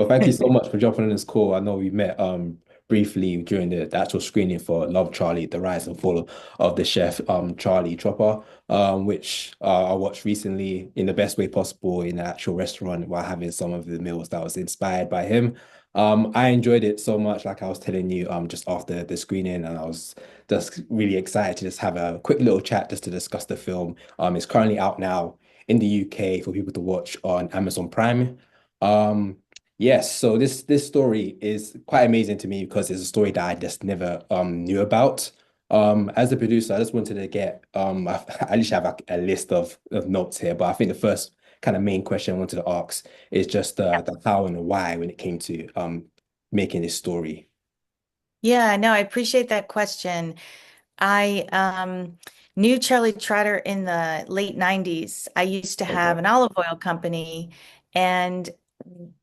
Well, thank you so much for jumping on this call. I know we met briefly during the actual screening for Love Charlie, The Rise and Fall of the Chef Charlie Trotter, which I watched recently in the best way possible in an actual restaurant while having some of the meals that was inspired by him. I enjoyed it so much, like I was telling you just after the screening, and I was just really excited to just have a quick little chat just to discuss the film. It's currently out now in the UK for people to watch on Amazon Prime. Um, Yes, so this story is quite amazing to me because it's a story that I just never knew about. As a producer, I just wanted to get I literally have a list of notes here, but I think the first kind of main question I wanted to ask is just the how and the why when it came to making this story. Yeah, no, I appreciate that question. I knew Charlie Trotter in the late 90s. I used to Okay. have an olive oil company, and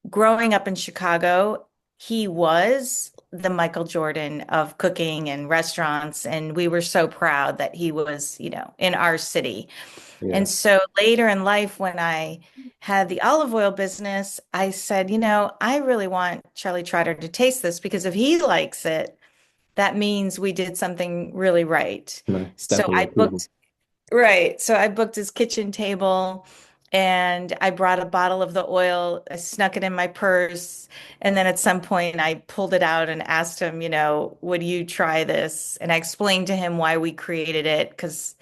growing up in Chicago, he was the Michael Jordan of cooking and restaurants, and we were so proud that he was, in our city. Yeah. And so later in life, when I had the olive oil business, I said, I really want Charlie Trotter to taste this because if he likes it, that means we did something really right. No, So stamp of I approval. booked, right. So I booked his kitchen table and I brought a bottle of the oil. I snuck it in my purse. And then at some point I pulled it out and asked him, would you try this? And I explained to him why we created it because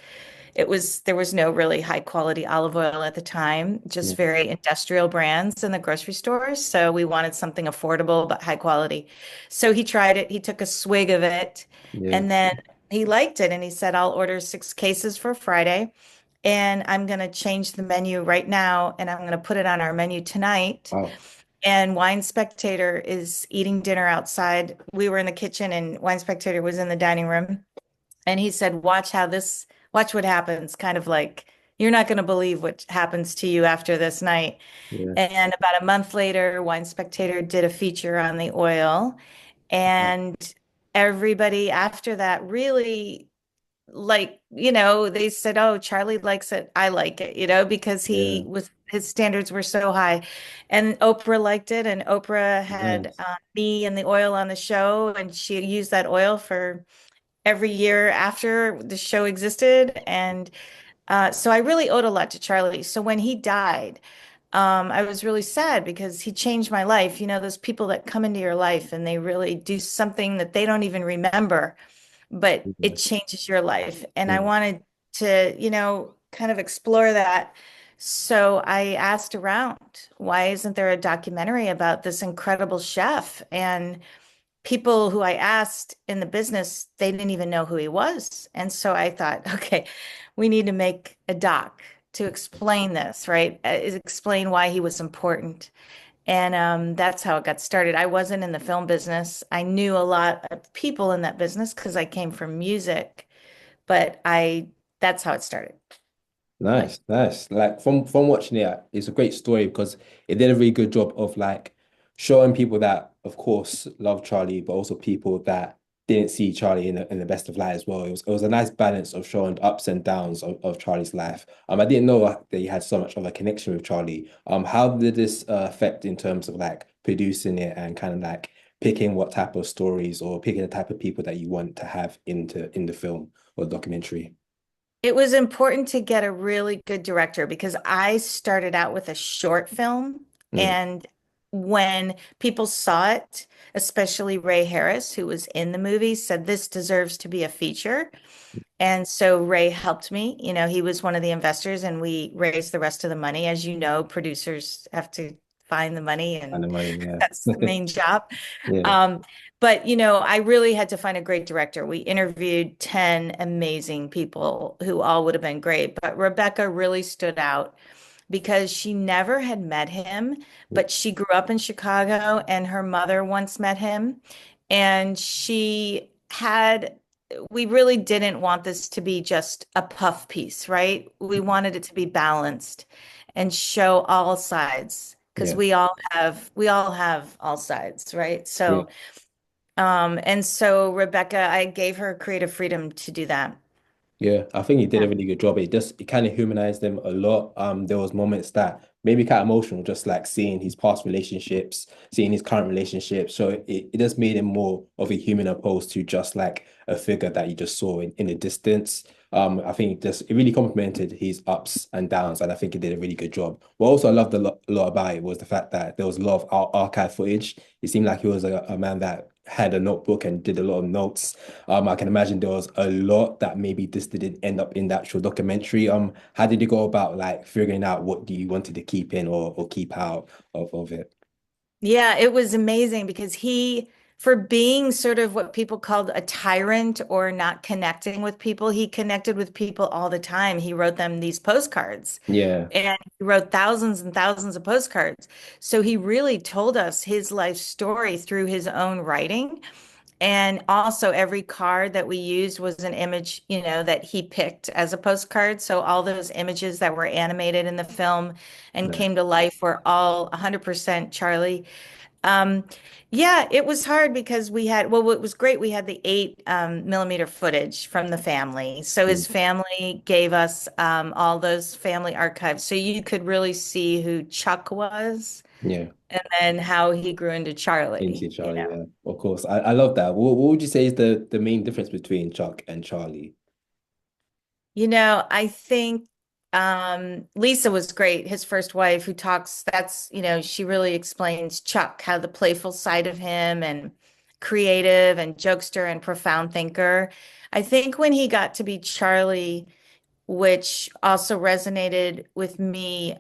there was no really high quality olive oil at the time, Yeah. just very industrial brands in the grocery stores. So we wanted something affordable but high quality. So he tried it, he took a swig of it, Yeah. and then he liked it and he said, I'll order 6 cases for Friday. And I'm going to change the menu right now and I'm going to put it on our menu tonight. Wow. And Wine Spectator is eating dinner outside. We were in the kitchen and Wine Spectator was in the dining room. And he said, watch what happens. Kind of like, you're not going to believe what happens to you after this night. Yeah. And about a month later, Wine Spectator did a feature on the oil. Wow. And everybody after that really they said, oh, Charlie likes it. I like it, because Yeah. his standards were so high. And Oprah liked it. And Oprah had Nice. me and the oil on the show. And she used that oil for every year after the show existed. And so I really owed a lot to Charlie. So when he died, I was really sad because he changed my life. Those people that come into your life and they really do something that they don't even remember, but Yeah. it changes your life. And I Yeah. wanted to, kind of explore that. So I asked around, why isn't there a documentary about this incredible chef? And people who I asked in the business, they didn't even know who he was. And so I thought, okay, we need to make a doc to explain this, right? Explain why he was important. And that's how it got started. I wasn't in the film business. I knew a lot of people in that business because I came from music, but that's how it started. Nice, nice. Like from watching it, it's a great story because it did a really good job of like showing people that, of course, love Charlie, but also people that didn't see Charlie in the best of light as well. It was a nice balance of showing the ups and downs of Charlie's life. I didn't know that you had so much of a connection with Charlie. How did this affect in terms of like producing it and kind of like picking what type of stories or picking the type of people that you want to have in the film or documentary? It was important to get a really good director because I started out with a short film. Mm, And when people saw it, especially Ray Harris, who was in the movie, said this deserves to be a feature. And so Ray helped me. He was one of the investors and we raised the rest of the money. As you know, producers have to find the money and the and money, yeah. that's the main job. Yeah. Um, but I really had to find a great director. We interviewed 10 amazing people who all would have been great, but Rebecca really stood out because she never had met him, but she grew up in Chicago and her mother once met him. And we really didn't want this to be just a puff piece, right? We wanted it to be balanced and show all sides because Yeah. we all have all sides, right? Yeah. And so Rebecca, I gave her creative freedom to do that. Yeah. I think he did a Yeah. really good job. It kind of humanized them a lot. There was moments that made me quite emotional, just like seeing his past relationships, seeing his current relationship. So it just made him more of a human opposed to just like a figure that you just saw in the distance. I think just it really complemented his ups and downs, and I think it did a really good job. What also I loved a lot about it was the fact that there was a lot of archive footage. It seemed like he was a man that had a notebook and did a lot of notes. I can imagine there was a lot that maybe this didn't end up in the actual documentary. How did you go about like figuring out what do you wanted to keep in or keep out of it? Yeah, it was amazing because for being sort of what people called a tyrant or not connecting with people, he connected with people all the time. He wrote them these postcards Yeah, and he wrote thousands and thousands of postcards. So he really told us his life story through his own writing. And also, every card that we used was an image, that he picked as a postcard. So all those images that were animated in the film and nice. came to life were all 100% Charlie. Um, yeah, it was hard because well, what was great, we had the 8 millimeter footage from the family. So his Mm, family gave us all those family archives. So you could really see who Chuck was yeah, and then how he grew into into Charlie, Charlie. Yeah, of course. I love that. What would you say is the main difference between Chuck and Charlie? I think Lisa was great, his first wife, who talks, she really explains Chuck, how the playful side of him and creative and jokester and profound thinker. I think when he got to be Charlie, which also resonated with me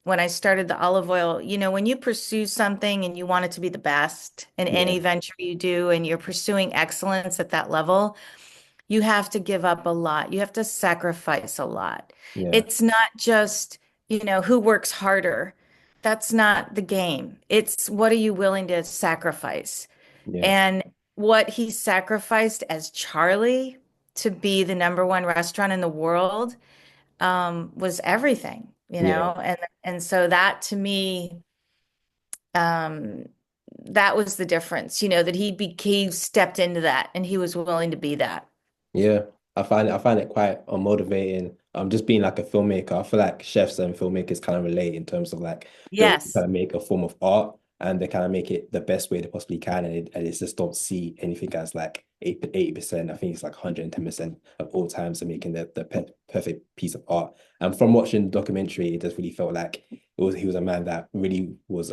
when I started the olive oil, when you pursue something and you want it to be the best in Yeah, any venture you do, and you're pursuing excellence at that level, you have to give up a lot. You have to sacrifice a lot. yeah, It's not just, who works harder. That's not the game. It's what are you willing to sacrifice? yeah, And what he sacrificed as Charlie to be the number one restaurant in the world was everything, yeah. and so that to me, um, that was the difference, that he stepped into that and he was willing to be that. Yeah, I find it quite motivating. Just being like a filmmaker, I feel like chefs and filmmakers kind of relate in terms of like they want to Yes. kind of make a form of art and they kind of make it the best way they possibly can, and it's just don't see anything as like 80%. I think it's like 110% of all times of making the perfect piece of art. And from watching the documentary, it just really felt like he was a man that really was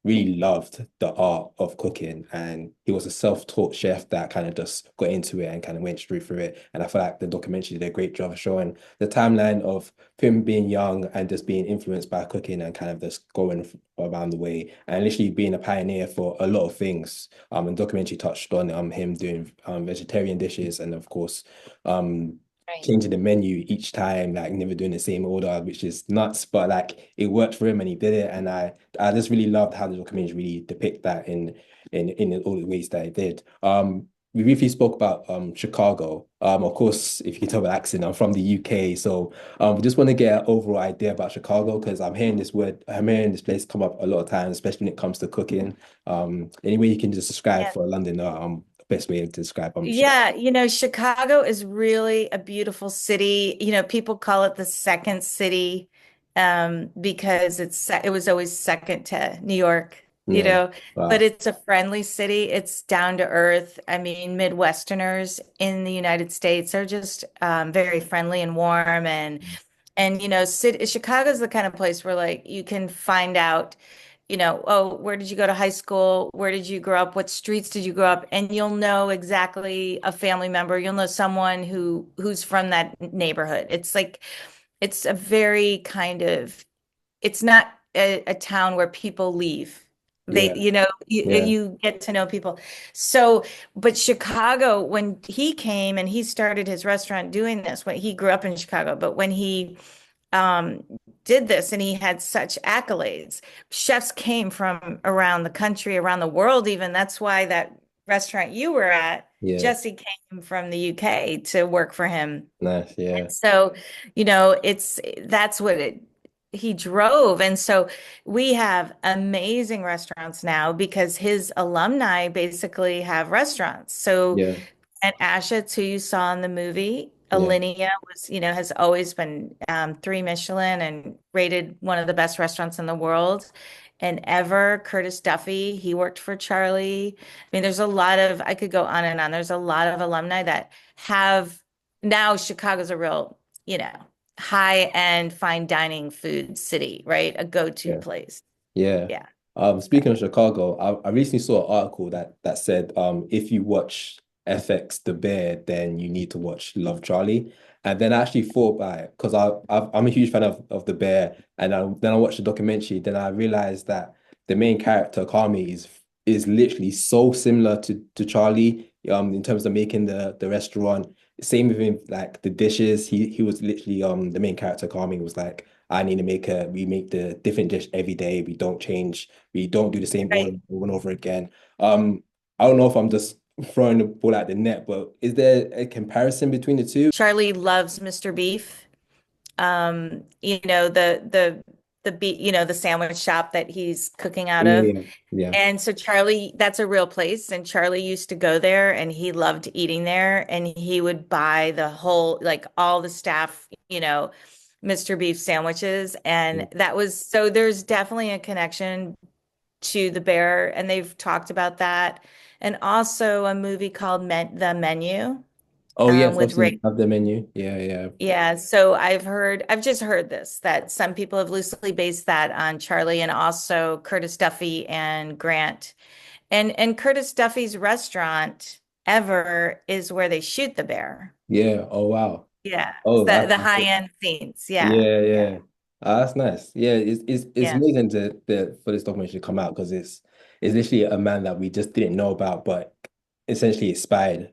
really loved the art of cooking, and he was a self-taught chef that kind of just got into it and kind of went straight through it. And I feel like the documentary did a great job of showing the timeline of him being young and just being influenced by cooking and kind of just going around the way and literally being a pioneer for a lot of things. And the documentary touched on him doing vegetarian dishes and of course um Right. changing the menu each time, like never doing the same order, which is nuts, but like it worked for him and he did it. And I just really loved how the documentary really depict that in all the ways that it did. We briefly spoke about Chicago. Of course, if you can tell by the accent, I'm from the UK, so we just want to get an overall idea about Chicago because I'm hearing this place come up a lot of times, especially when it comes to cooking. Any way you can just describe for London, best way to describe Chicago. Yeah, Chicago is really a beautiful city. People call it the second city because it was always second to New York, Yeah. but Wow. it's a friendly city. It's down to earth. I mean, Midwesterners in the United States are just very friendly and warm and Chicago's the kind of place where like you can find out oh, where did you go to high school? Where did you grow up? What streets did you grow up? And you'll know exactly a family member. You'll know someone who's from that neighborhood. It's like it's a very kind of it's not a town where people leave. They, Yeah. Yeah. you get to know people. So, but Chicago, when he came and he started his restaurant doing this, when he grew up in Chicago, but when he um, did this and he had such accolades. Chefs came from around the country, around the world, even. That's why that restaurant you were at, Yeah. Jesse came from the UK to work for him. Nice. Yeah. So, that's what he drove. And so we have amazing restaurants now because his alumni basically have restaurants. So, Yeah. and Asha, who you saw in the movie, Yeah. Alinea was, has always been 3 Michelin and rated one of the best restaurants in the world. And ever, Curtis Duffy, he worked for Charlie. I mean, there's a lot of, I could go on and on. There's a lot of alumni that have now Chicago's a real, you know, high-end fine dining food city, right? A go-to Yeah. place. Yeah. Yeah. Speaking of Chicago, I recently saw an article that said if you watch FX The Bear, then you need to watch Love Charlie. And then I actually thought about it because I'm a huge fan of The Bear, and then I watched the documentary. Then I realized that the main character, Kami, is literally so similar to Charlie in terms of making the restaurant. Same with him, like the dishes. He was literally the main character, Kami, was like, I need to we make the different dish every day. We don't change. We don't do the same order Right. over and over again. I don't know if I'm just throwing the ball at the net, but is there a comparison between the two? Charlie loves Mr. Beef. The beef, the sandwich shop that he's cooking out of. Yeah, yeah, And so Charlie, that's a real place. And Charlie used to go there and he loved eating there. And he would buy the whole, like all the staff, Mr. Beef sandwiches. yeah. And that was, so there's definitely a connection to the bear. And they've talked about that. And also a movie called The Menu, Oh yes, I've with seen Ray. have the menu. Yeah, yeah, Yeah, so I've just heard this, that some people have loosely based that on Charlie and also Curtis Duffy and Grant. And Curtis Duffy's restaurant ever is where they shoot the bear. yeah. Oh wow. Yeah. It's Oh, the high-end scenes. Yeah. yeah, Yeah. yeah. That's nice. Yeah, it's Yeah. amazing for this documentary to come out because it's literally a man that we just didn't know about, but essentially inspired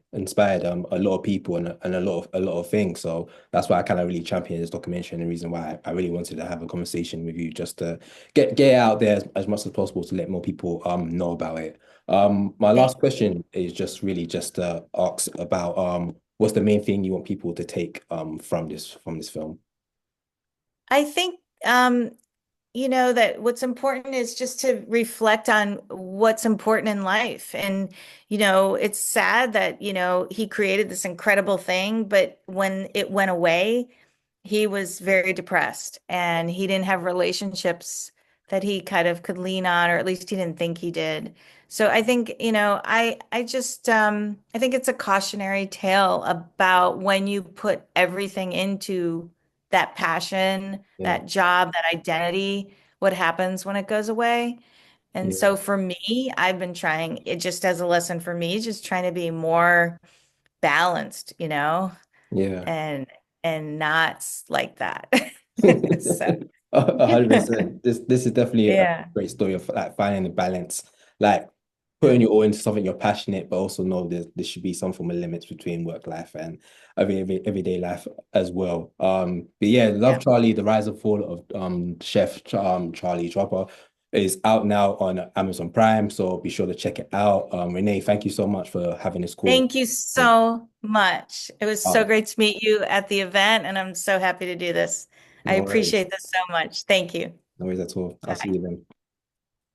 a lot of people and a lot of things. So that's why I kind of really champion this documentary and the reason why I really wanted to have a conversation with you just to get it out there as much as possible to let more people know about it. My Thank- last question is just really just to ask about what's the main thing you want people to take from this film? I think that what's important is just to reflect on what's important in life. And, it's sad that, he created this incredible thing, but when it went away, he was very depressed and he didn't have relationships that he kind of could lean on, or at least he didn't think he did. So I think, I just I think it's a cautionary tale about when you put everything into that passion, Yeah. that job, that identity, what happens when it goes away. And Yeah, so for me, I've been trying it just as a lesson for me, just trying to be more balanced, yeah. and not like that. So 100%. This is definitely a yeah, great story of like finding the balance, like yeah, putting your all into something you're passionate, but also know there should be some form of limits between work life and everyday life as well. But yeah, Love yeah. Charlie, The Rise and Fall of Chef Charlie Trotter is out now on Amazon Prime, so be sure to check it out. Renee, thank you so much for having this call. Thank you so much. It was so Oh, great to meet you at the event, and I'm so happy to do this. I no worries. appreciate this so much. Thank you. No worries at all. I'll see Bye. you then.